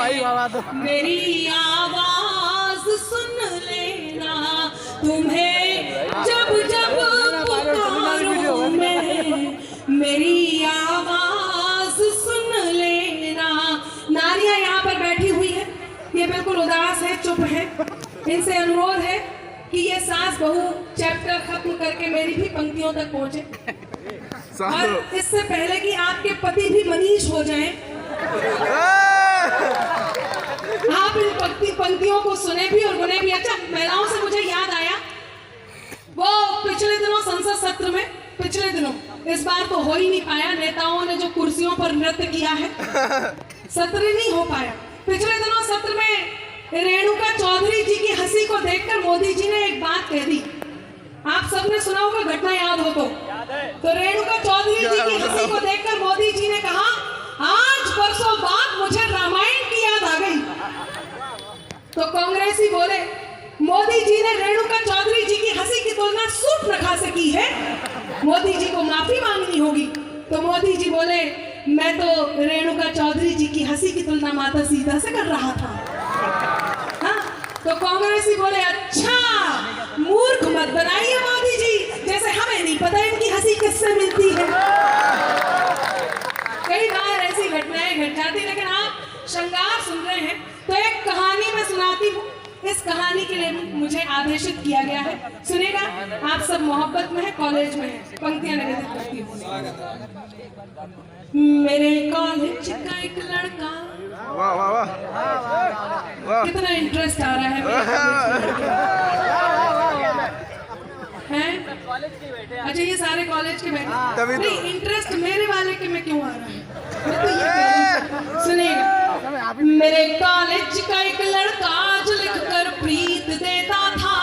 मेरी आवाज सुन लेना, तुम्हें जब जब पुकारूं मैं, मेरी आवाज सुन लेना। नारियां यहाँ पर बैठी हुई है, ये बिल्कुल उदास है, चुप है। इनसे अनुरोध है कि ये सास बहू चैप्टर खत्म करके मेरी भी पंक्तियों तक पहुंचे, और इससे पहले कि आपके पति भी मनीष हो जाएं, आप इन पंक्तियों को सुने भी और गुने भी। अच्छा, महिलाओं से मुझे याद आया, वो पिछले दिनों संसद सत्र में, पिछले दिनों, इस बार तो हो ही नहीं पाया, नेताओं ने जो कुर्सियों पर नृत्य किया है, सत्र नहीं हो पाया। पिछले दिनों सत्र में रेणुका चौधरी जी की हंसी को देखकर मोदी जी ने एक बात कह दी। आप सबने सुना होगा, घटना याद हो तो रेणुका चौधरी जी की हंसी को देखकर मोदी जी ने कहा, आज बरसों बाद मुझे रामायण की याद आ गई। तो कांग्रेसी बोले, मोदी जी ने रेणुका चौधरी जी की हंसी की तुलना सूर्पनखा से की है, मोदी जी को माफी मांगनी होगी। तो मोदी जी बोले, मैं तो रेणुका चौधरी जी की हंसी की तुलना माता सीता से कर रहा था। हाँ? तो कांग्रेसी बोले, अच्छा मूर्ख मत बनाइए मोदी जी, जैसे हमें नहीं पता इनकी हंसी किससे मिलती है। कई बार ऐसी घटनाएं घट जाती, लेकिन आप श्रृंगार सुन रहे हैं तो एक कहानी मैं सुनाती हूँ। इस कहानी के लिए मुझे आदेशित किया गया है, सुनेगा। आप सब मोहब्बत में है, कॉलेज में है, पंक्तियां निवेदित करती हूँ। मेरे कॉलेज का एक लड़का, वाह वाह वाह, कितना इंटरेस्ट आ रहा है अच्छा, ये सारे कॉलेज के बैठे, नहीं इंटरेस्ट मेरे वाले के में क्यों आ रहा है, मैं तो ये सुनिएगा। मेरे कॉलेज का एक लड़का जो लिख कर प्रीत देता था,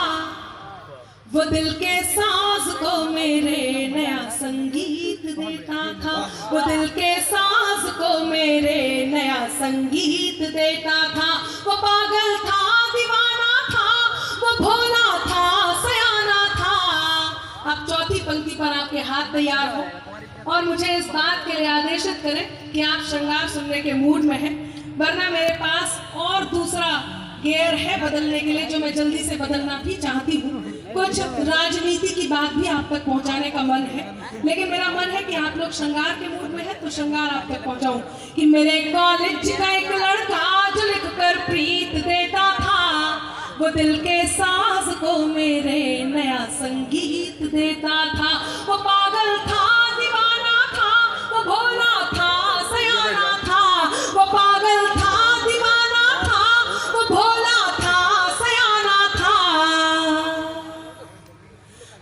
वो दिल के साज को मेरे नया संगीत देता था, वो दिल के साज को मेरे नया संगीत देता था। वो पागल था, दीवाना था, वो भोला था, सयाना था। अब चौथी पंक्ति पर आपके हाथ तैयार हो और मुझे इस बात के लिए आदेशित करें कि आप श्रृंगार सुनने के मूड में हैं, वरना मेरे पास और दूसरा गेयर है बदलने के लिए, जो मैं जल्दी से बदलना भी चाहती हूँ। कुछ राजनीति की बात भी आप तक पहुँचाने का मन है, लेकिन मेरा मन है कि आप लोग श्रृंगार के मूड में है तो श्रृंगार आप तक पहुँचाऊं। कि मेरे कॉलेज का एक लड़का जो लिख कर प्रीत देता था, वो दिल के साज को मेरे नया संगीत देता था। वो पागल था, दीवाना था, वो भोला था, सयाना था। वो पागल था, दीवाना था, वो भोला था, सयाना था।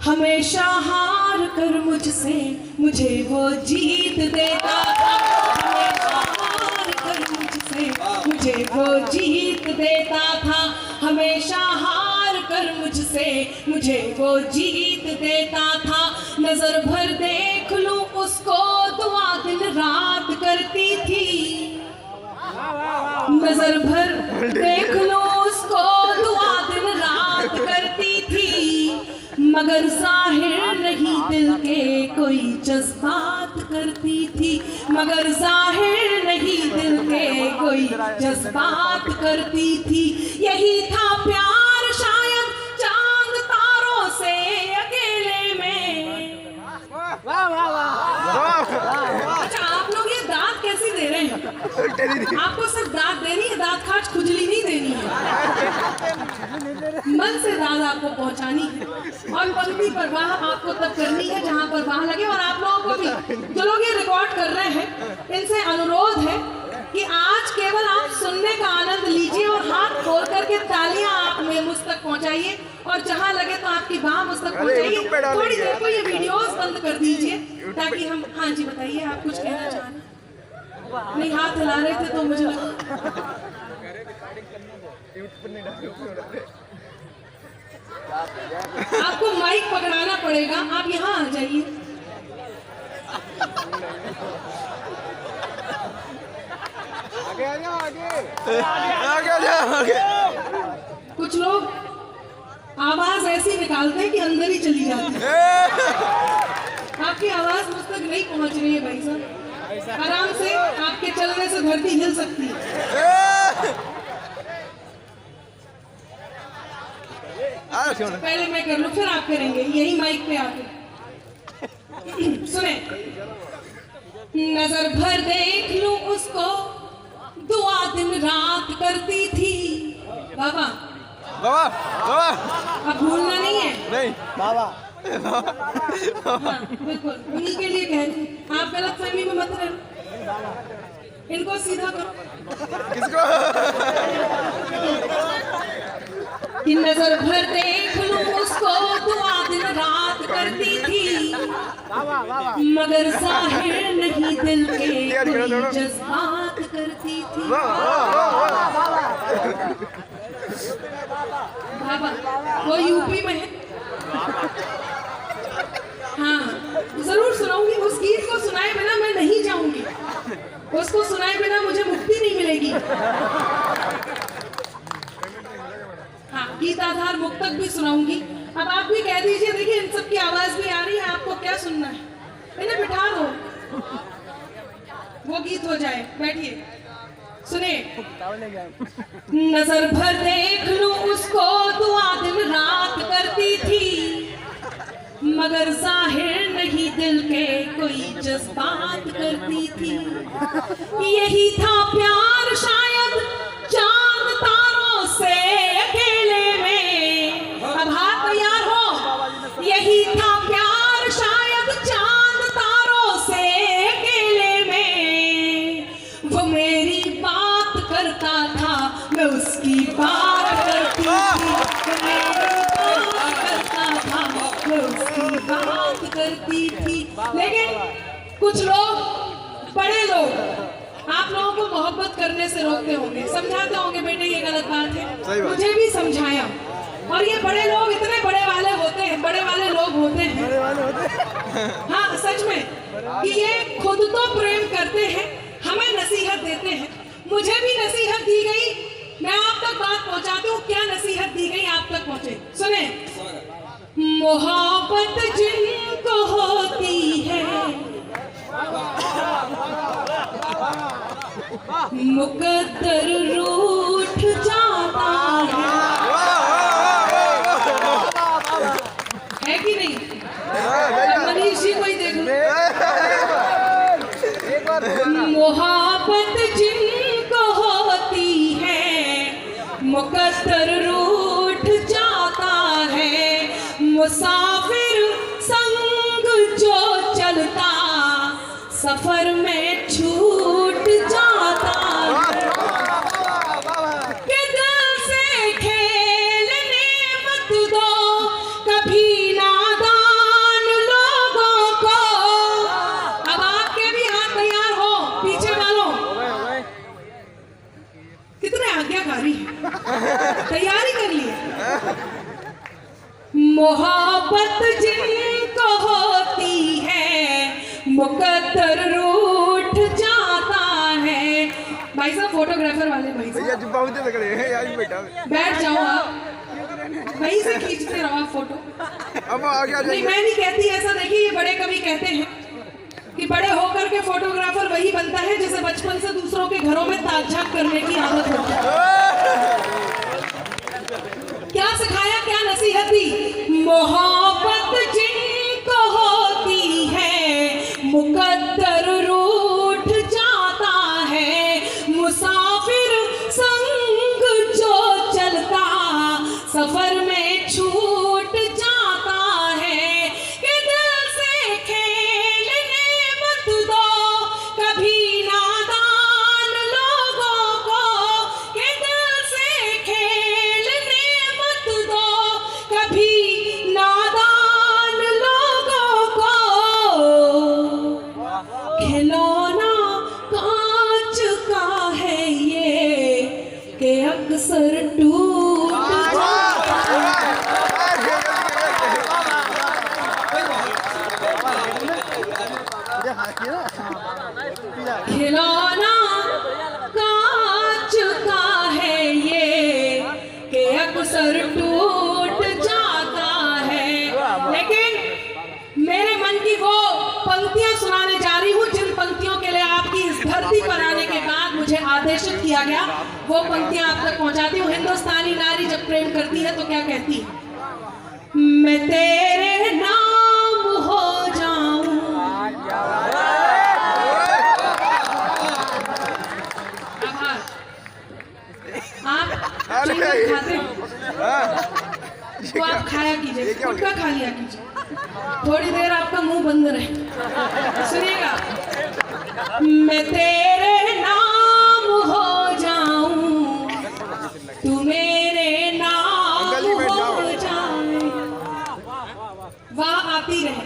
हमेशा हार कर मुझसे मुझे वो जीत देता था, हमेशा हार कर मुझसे मुझे वो जीत देता था, हमेशा हार कर मुझसे मुझे वो जीत देता था। नजर भर देख लूं उसको दुआ दिन रात करती थी, नजर भर देख लूं उसको दुआ दिन रात करती थी, मगर जाहिर नहीं दिल के कोई जज्बात करती थी, मगर जाहिर नहीं दिल के कोई जज्बात करती थी। यही था प्यार शायद चांद तारों से अकेले में। वाह वाह वाह। अच्छा, आप लोग ये दांत कैसी दे रहे हैं? आपको सिर्फ दांत देनी है, दांत खाज खुजली नहीं देनी है, मन से दांत आपको पहुंचानी है, और पंक्ति पर वाह आपको तब करनी है जहां पर वाह लगे। और आप लोगों को भी, जो लोग ये रिकॉर्ड कर रहे हैं, इनसे अनुरोध है कि आज केवल आप सुनने का आनंद लीजिए और हाथ खोल करके तालियां आप मुझ तक पहुंचाइए, और जहां लगे तो आपकी बाह मुझ तक पहुंचाइए। थोड़ी देर को ये वीडियोस बंद कर दीजिए ताकि हम, हाँ जी बताइए, आप कुछ कहना चाह रहे हैं? नहीं, हाथ हिला रहे थे तो मुझे लगा। आपको माइक पकड़ाना पड़ेगा, आप यहाँ आ जाइए। आगे। कुछ लोग आवाज ऐसी निकालते हैं कि अंदर ही चली जाती है। आपकी आवाज मुझ तक नहीं पहुंच रही है भाई साहब, आराम से आपके चलने से धरती हिल सकती है। पहले मैं कर लूं फिर आप करेंगे, यही माइक पे आके। सुने, नजर भर देख लूं उसको, दुआ दिन रात करती थी। बाबा बाबा बाबा अब भूलना नहीं है। नहीं बाबा हाँ, बिल्कुल उन्हीं के लिए कह रही हूं। आप गलत फहमी में मत रहना, इनको सीधा करो। किसको कि नजर भर देख लूं उसको, दुआ दिन रात करती थी, मगर जाहिर नहीं दिल के कोई जज्बात करती थी। बाबा वो यूपी में है। हाँ जरूर सुनाऊंगी, उस गीत को सुनाए बिना मैं नहीं जाऊंगी, उसको सुनाए बिना मुझे मुक्ति नहीं मिलेगी। हाँ गीत आधार मुक्तक भी सुनाऊंगी। अब आप भी कह दीजिए, देखिए इन सब की आवाज भी आ रही है, आपको क्या सुनना है, इन्हें बिठा दो, वो गीत हो जाए। बैठिए सुने, नजर भर देख लूं उसको, दुआ दिन रात करती थी, मगर जाहिर नहीं दिल के कोई जज्बात करती थी। यही था प्यार शायद चांद तारों से अकेले में। अब हाथ तैयार हो। यही था प्यार शायद चांद तारों से अकेले में। वो मेरी बात करता था, मैं उसकी बात करती थी। वो मेरी बात करता था, मैं उसकी बात करती थी। लेकिन कुछ लोग, बड़े लोग आप लोगों को मोहब्बत करने से रोकते होंगे, समझाते होंगे बेटे ये गलत बात है, मुझे भी समझाया। और ये बड़े लोग इतने बड़े वाले होते हैं, बड़े वाले लोग होते हैं, हाँ सच में, कि ये खुद तो प्रेम करते हैं, हमें नसीहत देते हैं। मुझे भी नसीहत दी गई, मैं आप तक बात पहुंचाती हूँ। क्या नसीहत दी गई आप तक पहुंचे, सुने। मोहब्बत जिनको होती है, मुकद्दर रूठ जाता है कि नहीं? मनीष जी को ही देख लो। मोहब्बत जिनको होती है, मुकद्दर रूठ जाता है, मुसाफिर संग जो चलता सफर में छूट जाता है। कि दिल से खेलने मत दो कभी नादान लोगों को। अब आपके भी हाथ तैयार हो, पीछे वालों कितने आज्ञाकारी हैं, तैयारी कर लिए। मोहब्बत जिनको होती है, मुकद्दर रूठ जाता है। भाई साहब फोटोग्राफर वाले भाई साहब बहुत तगड़े हैं यार, बेटा बैठ जाओ, आप वहीं से खींचते रहो आप फोटो। अब आगे आ नहीं मैं नहीं कहती ऐसा, देखिए ये बड़े कवि कहते हैं कि बड़े होकर के फोटोग्राफर वही बनता है जिसे बचपन से दूसरों के घरों में ताक-झाक करने की आदत होती है। क्या सिखाया, क्या नसीहत दी? मोहब्बत जिनको होती है, मुकद्दर रूठ जाता है, मुसाफिर संग जो चलता सफर में छूट जाता है। कि दिल से खेलने मत दो कभी नादान लोगों को। कि दिल से खेलने मत दो कभी नादान लोगों को। खिलौना कांच का है ये कि अक्सर टूट जाता है। खिलौना कांच का है ये कि अक्सर टूट जाता है। लेकिन मेरे मन की वो पंक्तियां सुनाने जा रही हूँ जिन पंक्तियों के लिए आपकी इस धरती पर आने के बाद मुझे आदेशित किया गया, वो पंक्तियां आप तक पहुंचाती हूँ। हिंदुस्तानी नारी जब प्रेम करती है तो क्या कहती है? मैं तेरे नाम हो जाऊं। आभार। आप चिंगम खाते हो तो आप खाया कीजिए, गुटखा खा लिया कीजिए, थोड़ी देर आपका मुंह बंद रहे। सुनिएगा, मैं तेरे नाम हो जाऊं, तू मेरे नाम हो जाए, वाह आती रहे।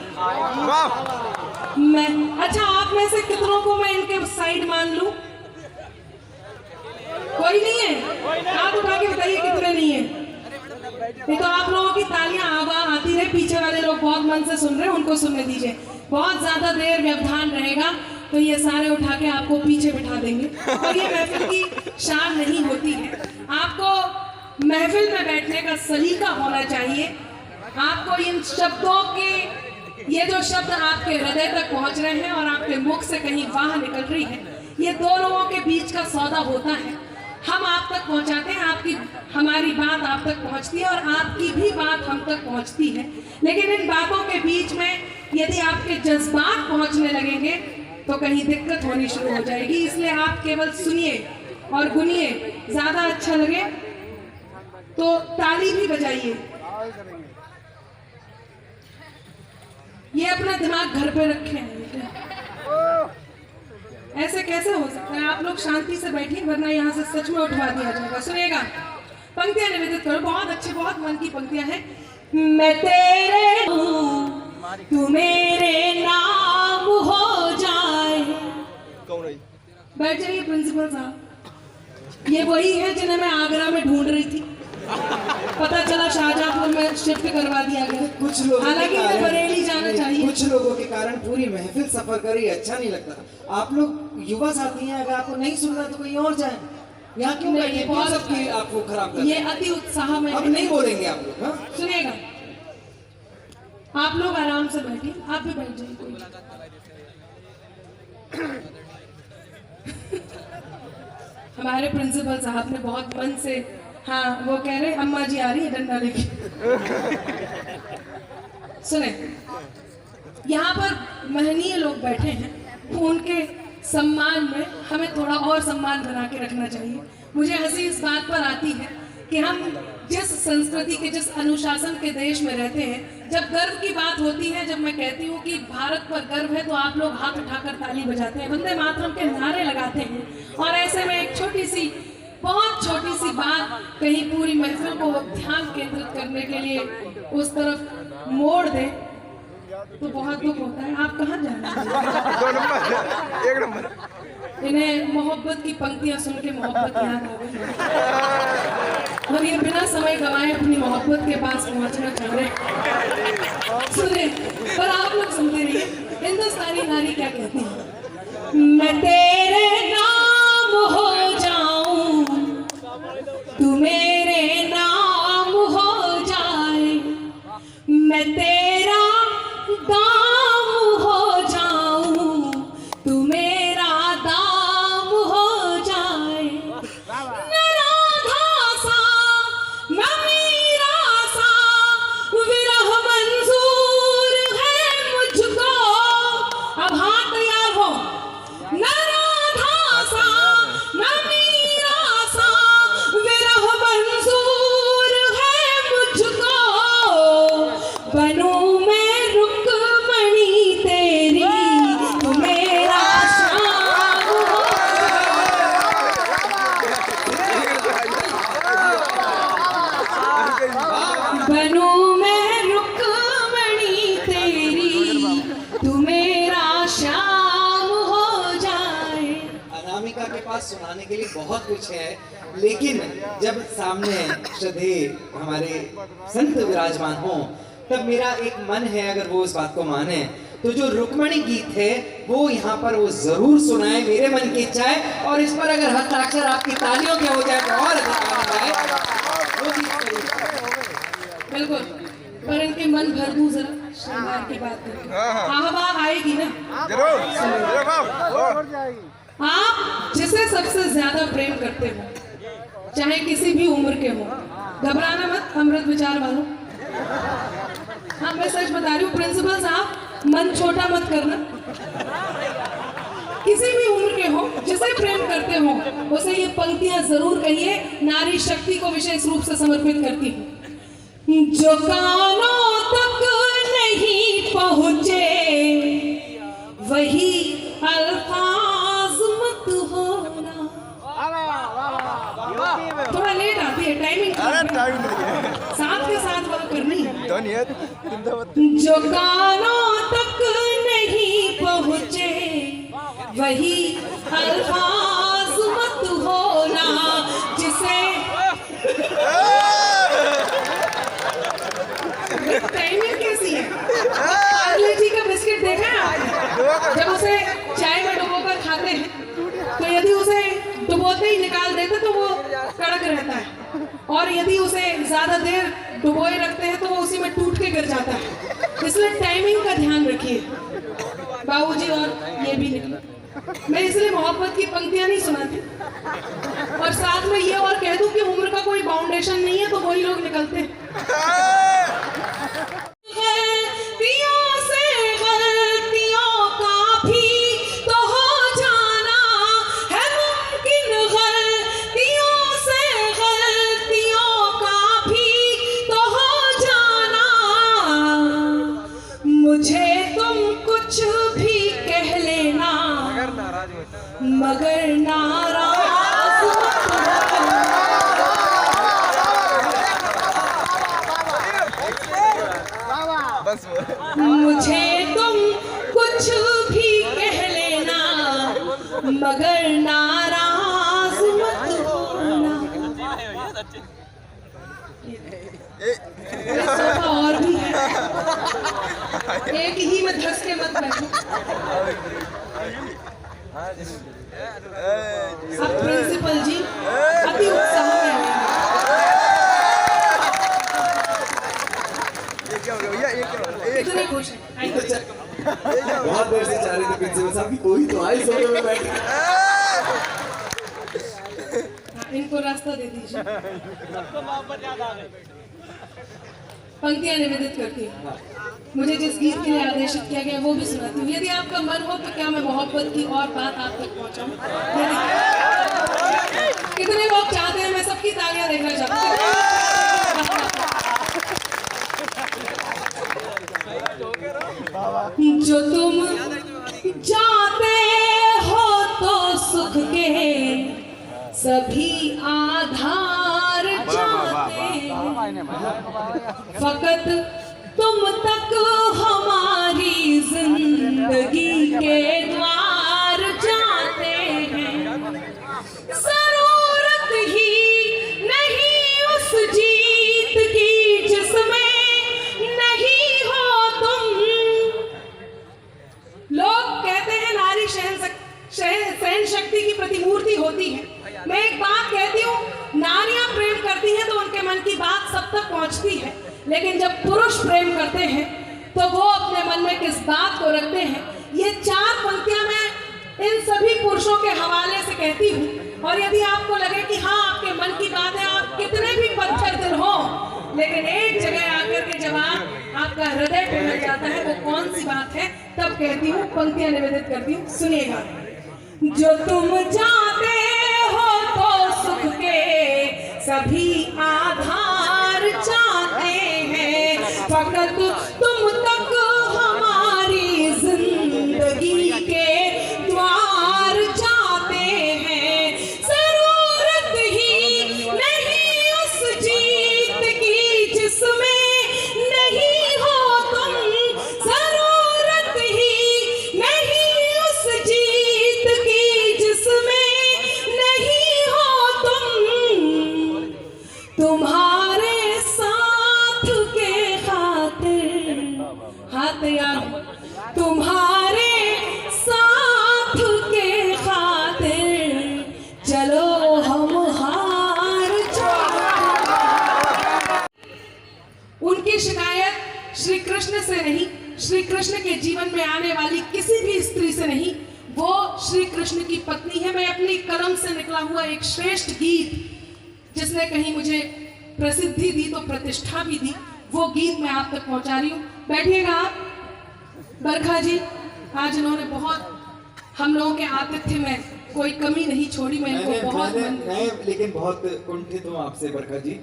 मैं अच्छा, आप में से कितनों को मैं इनके साइड मान लूं? कोई नहीं है? हाथ उठा के बताइए कितने नहीं है। नहीं तो आप लोगों की तालियां आवाज आती रहे, पीछे वाले लोग बहुत मन से सुन रहे हैं, उनको सुनने दीजिए। बहुत ज्यादा देर व्यवधान रहेगा तो ये सारे उठा के आपको पीछे बिठा देंगे, और ये महफिल की शान नहीं होती है। आपको महफिल में बैठने का सलीका होना चाहिए। आपको इन शब्दों के, ये जो शब्द आपके हृदय तक पहुंच रहे हैं और आपके मुख से कहीं बाहर निकल रही है, ये दो लोगों के बीच का सौदा होता है। हम आप तक पहुंचाते हैं, आपकी हमारी बात आप तक पहुंचती है और आपकी भी बात हम तक पहुंचती है। लेकिन इन बातों के बीच में यदि आपके जज्बात पहुंचने लगेंगे तो कहीं दिक्कत होनी शुरू हो जाएगी। इसलिए आप केवल सुनिए और गुनिए। ज्यादा अच्छा लगे तो ताली भी बजाइए। ये अपना दिमाग घर पे रखे हैं। ऐसे कैसे हो सकता है? आप लोग शांति से बैठिए, वरना यहाँ से सच में उठवा दिया जाएगा। सुनिएगा, पंक्तियां निवेदित करो, बहुत अच्छी, बहुत मन की पंक्तियां हैं। मैं तेरे हूँ, तू मेरे नाम हो जाए। बैठ जाइए प्रिंसिपल साहब। ये वही है जिन्हें मैं आगरा में ढूंढ रही थी, पता चला शाहजहांपुर में शिफ्ट करवा दिया गया। कुछ लोग, हालांकि मैं बरेली जाना चाहिए। कुछ लोगों के कारण पूरी महफिल सफर करी, अच्छा नहीं लगता। आप लोग युवा साथी हैं, अगर आपको नहीं सुनना तो कहीं और जाएं। यहाँ क्यों नहीं, बैठे? बहुत सबकी आपको खराब कर, ये अति उत्साह में अब नहीं बोलेंगे आप लोग। हाँ? सुनिएगा, आप लोग आराम से बैठिए, आप भी बैठ जाइए। कोई हमारे प्रिंसिपल साहब ने बहुत मन से, हाँ वो कह रहे अम्मा जी आ रही है डंडा लेके। सुने, यहाँ पर महनीय लोग बैठे हैं, तो उनके सम्मान में हमें थोड़ा और सम्मान बना के रखना चाहिए। मुझे हंसी इस बात पर आती है कि हम जिस संस्कृति के, जिस अनुशासन के देश में रहते हैं, जब गर्व की बात होती है, जब मैं कहती हूँ कि भारत पर गर्व है, तो आप लोग हाथ उठाकर ताली बजाते हैं, वंदे मातरम के नारे लगाते हैं। और ऐसे में एक छोटी सी, बहुत छोटी सी बात कहीं पूरी महफिल को ध्यान केंद्रित करने के लिए उस तरफ मोड़ दे तो बहुत दुख होता है। आप कहाँ जा रहे हैं? 2 नंबर, 1 नंबर। इन्हें मोहब्बत की पंक्तियां सुन के मोहब्बत याद आ गई और ये बिना समय गवाए अपनी मोहब्बत के पास पहुंचना चाह रहे। सुने, पर आप लोग सुनते रहिए। हिंदुस्तानी नारी क्या कहती है? मैं तेरे नाम हो जाऊं, तू मेरे नाम हो जाए, मैं तेरा दाम हो जाऊं, तू मेरा दाम हो जाए। न राधा सा न मीरा सा विरह मंजूर है मुझको। अब हाथ तैयार हो। न राधा सा न मीरा सा विरह मंजूर है मुझको। बनूं बनूं मैं रुक्मणी तेरी, तू मेरा श्याम हो जाए। अनामिका के पास सुनाने के लिए बहुत कुछ है, लेकिन जब सामने श्रद्धेय हमारे संत विराजमान हो, तब मेरा एक मन है, अगर वो उस बात को माने तो जो रुक्मणी गीत है वो यहाँ पर वो जरूर सुनाए। मेरे मन की इच्छा है, और इस पर अगर हस्ताक्षर आपकी तालियों के हो जाए तो और अधिक आनंद आए। वो चीज बिल्कुल, पर इनके मन भर दूं जरा, श्रृंगार की बात करें। आवा आएगी ना जरूर। आप जिसे सबसे ज्यादा प्रेम करते हो, चाहे किसी भी उम्र के हो, घबराना मत अमृत विचार वालों। हाँ मैं सच बता रही हूँ प्रिंसिपल साहब, मन छोटा मत करना। किसी भी उम्र के हो, जिसे प्रेम करते हो, उसे ये पंक्तियां जरूर कहिए। नारी शक्ति को विशेष रूप से समर्पित करती हूँ। जो कानों तक नहीं पहुंचे वही अल्फाज मत होना। थोड़ा लेट आती है, टाइमिंग साथ के साथ वहाँ करनी है। जो कानों तक नहीं पहुंचे वही अल्फाज मत होना। जिसे टाइमिंग कैसी है? पार्ले जी का बिस्किट देखा है आपने? जब उसे चाय में डुबोकर खाते हैं तो यदि उसे डुबोते ही निकाल देते तो वो कड़क रहता है, और यदि उसे ज्यादा देर डुबोए रखते हैं तो वो उसी में टूट के गिर जाता है। इसलिए टाइमिंग का ध्यान रखिए बाबूजी। और ये भी नहीं, मैं इसलिए मोहब्बत की पंक्तियां नहीं सुनाती, और साथ में ये और कह दूं कि उम्र का कोई बाउंडेशन नहीं है, तो वही लोग निकलते हैं। गलतियों से गलतियों का भी तो हो जाना है मुमकिन, गलतियों से गलतियों का भी तो हो जाना। मुझे तुम कुछ भी कह लेना मगर नाराज मुझे तुम कुछ भी कह लेना मगर नाराज मत होना। और भी है, एक ही में धस के मत बैठो। अब प्रिंसिपल जी अति उत्साह में हैं। इतने खुश हैं। बहुत देर से चाह रहे थे प्रिंसिपल साहब की कोई तो आए सोने में बैठ। इनको रास्ता दे दीजिए। पंक्तियां निवेदित करती हूँ। मुझे जिस गीत के लिए आदेशित किया गया वो भी सुनाती हूँ। यदि आपका मन हो तो क्या मैं मोहब्बत की और बात आप तक पहुँचाऊँ? कितने लोग चाहते हैं? मैं सबकी तालियां देखना चाहती हूँ। जो तुम जाते हो तो सुख के सभी आधार जाते हैं, फकत तुम तक हमारी जिंदगी के द्वार जाते हैं। जरूरत ही नहीं उस जीत की जिसमें नहीं हो तुम। लोग कहते हैं नारी सहन शक्ति की प्रतिमूर्ति होती है। मैं एक बात कहती हूँ, नारियां प्रेम करती हैं तो उनके मन की बात सब तक पहुंचती है, लेकिन जब पुरुष प्रेम करते हैं तो वो अपने मन में किस बात को रखते हैं। ये 4 पंक्तियां मैं इन सभी पुरुषों के हवाले से कहती हूँ, और यदि आपको लगे कि हाँ आपके मन की बात है, आप कितने भी पत्थर दिल हो, लेकिन एक जगह आकर के जब आपका हृदय पिघल जाता है, वो कौन सी बात है, तब कहती हूँ, पंक्तियां निवेदित करती हूँ, सुनिएगा। जो तुम जाते हो तो सुख के सभी आधार जाते हैं, फकत तुम तक हमारी जिंदगी के द्वार जाते हैं। जरूरत ही नहीं उस जीत की जिसमें नहीं हो तुम। जरूरत ही नहीं उस जीत की जिसमें नहीं हो तुम। तुम्हारे साथ के खातिर हाथ याद, तुम्हारे साथ के खातिर चलो हम हार जाते। उनकी शिकायत श्री कृष्ण से नहीं, श्री कृष्ण के जीवन में आने वाली किसी भी स्त्री से नहीं, वो श्री कृष्ण की पत्नी है। मैं अपनी कलम से निकला हुआ एक श्रेष्ठ गीत, जिसने कहीं मुझे प्रसिद्धि दी तो प्रतिष्ठा भी दी, वो गीत मैं आप तक पहुंचा रही हूँ। बैठिएगा आप। बरखा जी, आज इन्होंने बहुत हम लोगों के आतिथ्य में कोई कमी नहीं छोड़ी। मैं इनको बहुत मैं लेकिन बहुत कुंठित हूँ आपसे बरखा जी।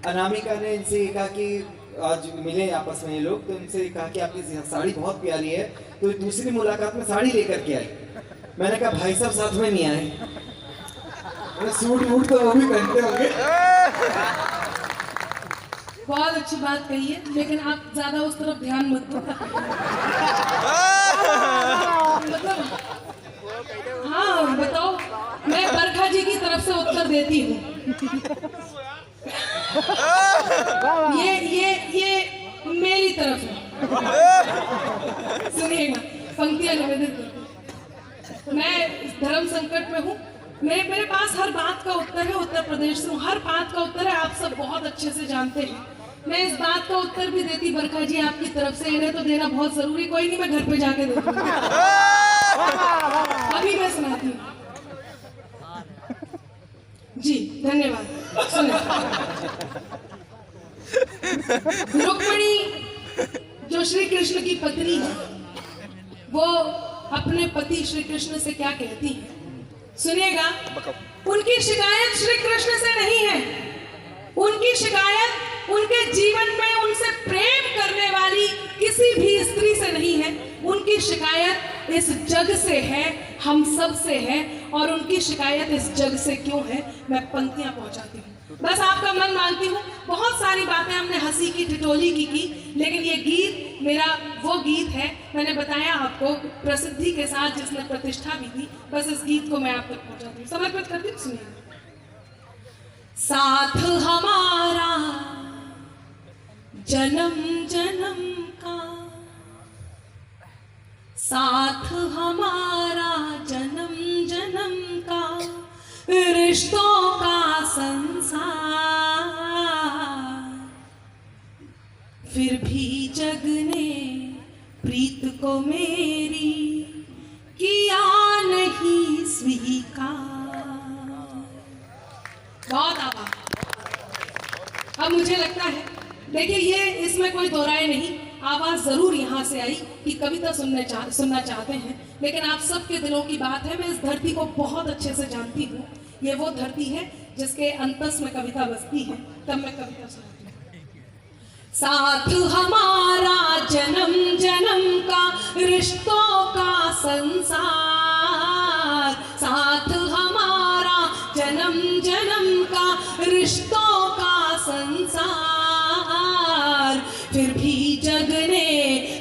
अनामिका ने इनसे ये कहा कि आज मिले आपस में ये लोग, तो इनसे कहा कि आपकी साड़ी बहुत प्यारी है, तो दूसरी मुलाकात में साड़ी लेकर के आई। मैंने कहा भाई साहब साथ में नहीं आए, सूट वूट तो वो भी पहनते होंगे। बहुत अच्छी बात कही है, लेकिन आप ज्यादा उस तरफ ध्यान मत दो। मतलब हाँ बताओ, मैं बरखा जी की तरफ से उत्तर देती हूँ। ये मेरी तरफ है। सुनिएगा, पंक्तियां निवेदित करती हूँ। मैं धर्म संकट में हूँ, मेरे पास हर बात का उत्तर है। उत्तर प्रदेश से हूँ, हर बात का उत्तर है, आप सब बहुत अच्छे से जानते हैं। मैं इस बात का उत्तर भी देती बरखा जी आपकी तरफ से, इन्हें तो देना बहुत जरूरी, कोई नहीं, मैं घर पे जाके दे दूंगी। अभी मैं सुनाती हूँ जी, धन्यवाद। सुनो, रुक्मिणी जो श्री कृष्ण की पत्नी है, वो अपने पति श्री कृष्ण से क्या कहती है, सुनिएगा। उनकी शिकायत श्री कृष्ण से नहीं है, उनकी शिकायत उनके जीवन में उनसे प्रेम करने वाली किसी भी स्त्री से नहीं है। उनकी शिकायत इस जग से है, हम सब से है। और उनकी शिकायत इस जग से क्यों है, मैं पंक्तियां पहुंचाती हूँ, बस आपका मन मांगती हूँ। बहुत सारी बातें हमने हंसी की ठिठोली की, लेकिन ये गीत मेरा वो गीत है, मैंने बताया आपको, प्रसिद्धि के साथ जिसने प्रतिष्ठा भी थी। बस इस गीत को मैं आप तक पहुंचाती हूँ, समर्पित करती हूँ। सुनिए। साथ हमारा जन्म जन्म का, साथ हमारा जन्म जन्म का, रिश्तों का संसार, फिर भी जग ने प्रीत को मेरी किया नहीं स्वीकार। बहुत आभार। अब मुझे लगता है, देखिए ये इसमें कोई दो राय नहीं, आवाज जरूर यहाँ से आई कि कविता सुनना चाहते हैं, लेकिन आप सबके दिलों की बात है। मैं इस धरती को बहुत अच्छे से जानती हूँ, ये वो धरती है जिसके अंतस में कविता बसती है, तब मैं कविता सुनाती हूँ। साथ हमारा जन्म जन्म का, रिश्तों का संसार, साथ हमारा जन्म जन्म का, रिश्तों का संसार, फिर भी जग ने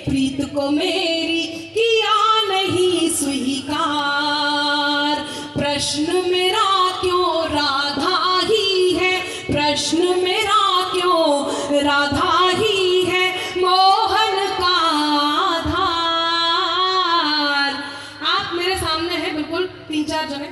प्रीत को मेरी किया नहीं स्वीकार। प्रश्न मेरा क्यों राधा ही है, प्रश्न मेरा क्यों राधा ही है, मोहन का आधार। आप मेरे सामने हैं, बिल्कुल 3-4 जने,